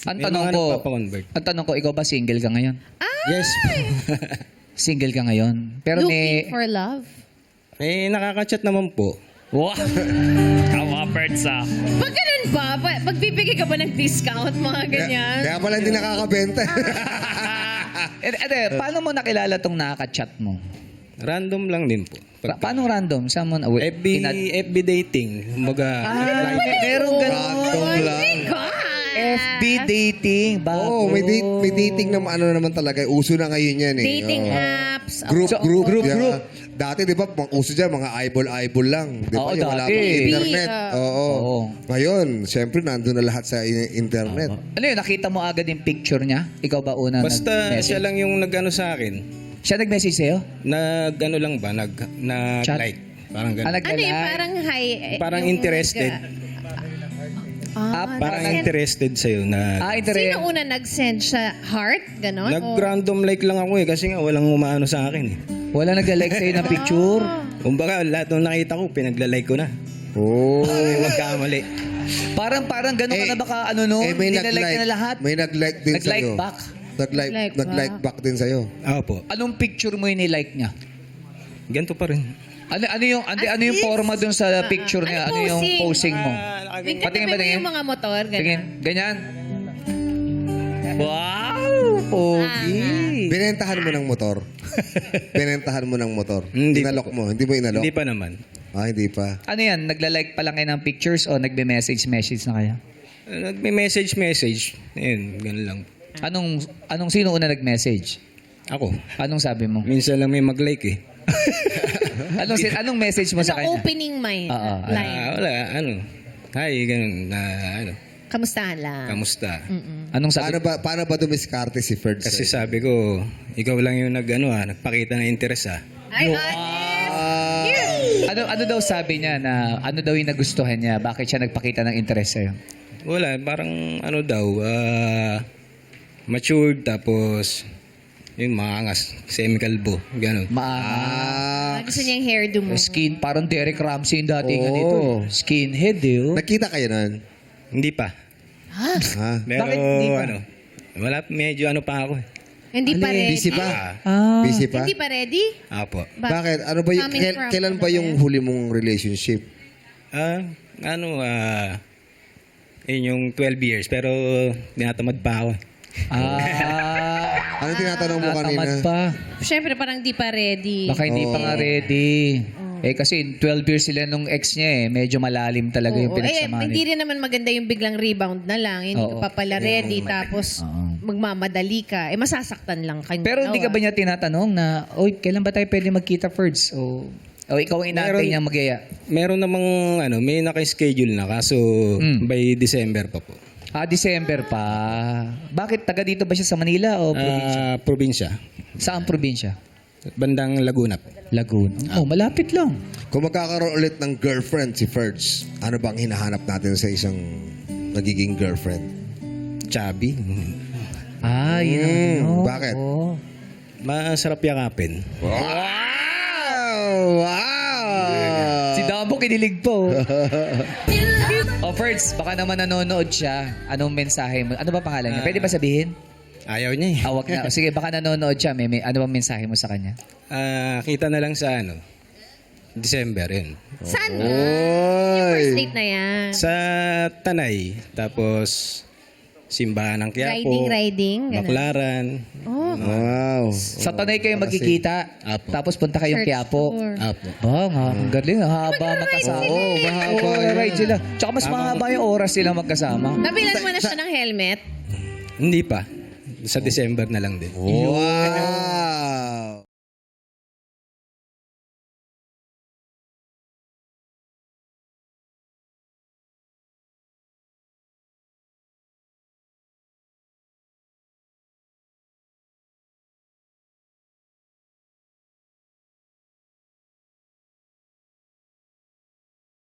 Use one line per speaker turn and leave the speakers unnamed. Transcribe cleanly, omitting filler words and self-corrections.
Ang
May
tanong
mga
ko,
nagpapakonvert.
ikaw ba single ka ngayon?
Yes.
Single ka ngayon. Pero
Looking for love.
Nakaka-chat naman po.
Wow! Kawa birds ah.
Pag ganun ba? Magbibigay ka ba ng discount, mga ganyan?
Kaya pala hindi nakakabenta.
Paano mo nakilala tong nakaka-chat mo?
Random lang din po.
Paano random? Saan mo
FB dating.
meron ganun.
Random lang.
Oh my God!
FB dating.
Oo, may dating na ano naman talaga. Uso na ngayon yan eh.
Dating
Oo.
apps.
Group.
Group.
Dati, di ba, uso dyan, mga eyeball lang. Di ba?
Oo,
Yung wala
dati.
pang internet.
Oo.
Oo. Ngayon, siyempre, nandun na lahat sa internet.
Ano yun? Nakita mo agad yung picture niya? Ikaw ba una
Basta
nag-message?
siya lang yung nag-ano sa akin.
Siya nag-message sa'yo?
Nag-ano lang ba?
Chat?
Nag-like. Parang ganun.
Ano yung parang high?
Parang
yung
interested. Parang interested sa'yo na...
Sino una nag-send siya? Heart? Ganon?
Nag-random like lang ako kasi nga walang umaano sa akin eh.
Wala nag-like sa'yo ng picture?
Kumbaga, lahat ng nakita ko, pinagla-like ko na.
Oo.
Magkamali.
Parang ganun ka na baka
may
nilalike na lahat?
May nag-like din
Nag-like
sa'yo.
back?
Nag-like back din sa'yo.
Opo.
Anong picture mo yung nilike niya?
Ganito pa rin.
Ano yung forma dun sa picture niya? Ano yung posing mo?
Patingin ba yung mga motor?
Tingin. Ganyan. Wow! Pogi!
Binentahan mo ng motor. Binentahan mo ng motor.
Hindi
Inalok
pa
mo. Hindi mo inalok?
Hindi pa naman.
Hindi pa.
Ano yan? Nagla-like pa lang kayo ng pictures o nagbe-message na kayo?
Nagme-message. Ayun, ganun lang.
Sino una nag-message?
Ako.
Anong sabi mo?
Minsan lang may mag-like eh.
Anong message mo sa kanya?
Opening my line.
Wala, Hi, ganun.
Kamustahan lang.
Kamusta?
Anong sabi?
Paano ba dumiskarte si Ferds?
Kasi sabi ko, ikaw lang yung nagpakita ng interes
Ay,
Ano daw sabi niya na ano daw yung nagustuhan niya? Bakit siya nagpakita ng interest sa'yo?
Wala, parang matured tapos yung maangas, semi-kalbo, gano'n.
gusto niya yung hairdo mo.
Skin, parang Derek Ramsey yung datingan
Oo.
nito. Skinhead eh. Oh.
Nakita kayo nun?
Hindi pa.
Ha?
Pero
Bakit hindi pa?
Wala, medyo pa ako eh.
Hindi pa ready.
Busy pa?
Ah.
Busy pa?
Hindi pa ready?
Apo.
Bakit? Ano ba yung,
Coming from
kailan ba yung huli mong relationship?
Yun yung 12 years, pero tinatamad pa ako.
Ano tinatanong mo kanina?
Natamad pa.
Siyempre, parang di pa ready.
Baka hindi pa nga ready. Kasi 12 years sila nung ex niya eh. Medyo malalim talaga yung pinagsamahan.
Hindi rin naman maganda yung biglang rebound na lang. Hindi ka pa pala ready. Tapos, magmamadali ka. Masasaktan lang kayo.
Pero hindi ka ba niya tinatanong na, oy, kailan ba tayo pwede magkita first? O ikaw ang inaantay niyang magyaya?
Meron namang, may naka-schedule na, kaso by December pa po.
December pa. Bakit? Taga dito ba siya sa Manila o probinsya?
Probinsya.
Saan probinsya?
Bandang Laguna po.
Laguna. Malapit lang.
Kung magkakaroon ulit ng girlfriend si Ferds, ano bang hinahanap natin sa isang nagiging girlfriend?
Chubby.
Yun ang ano.
Bakit?
Oo.
Masarap yakapin.
Wow!
Si Damo kinilig po. Ferds, baka naman nanonood siya. Anong mensahe mo? Ano ba pangalan niya? Pwede ba sabihin?
Ayaw niya eh.
Wag na. Sige, baka nanonood siya. Ano bang mensahe mo sa kanya?
Kita na lang sa December yun.
Saan ba? Yung first date na yan.
Sa Tanay. Tapos simbahan ng Quiapo.
Riding. Ganun.
Baklaran.
Wow.
Sa Tanay kayo magkikita.
Apo.
Tapos punta kayong
Church
Quiapo.
tour.
Apo.
Ang galing. Ang haba magkasama. Mahaba. Ride sila. Tsaka mas mahaba yung oras sila magkasama.
Nabilan mo na siya ng helmet?
Hindi pa. Sa December na lang din.
Wow!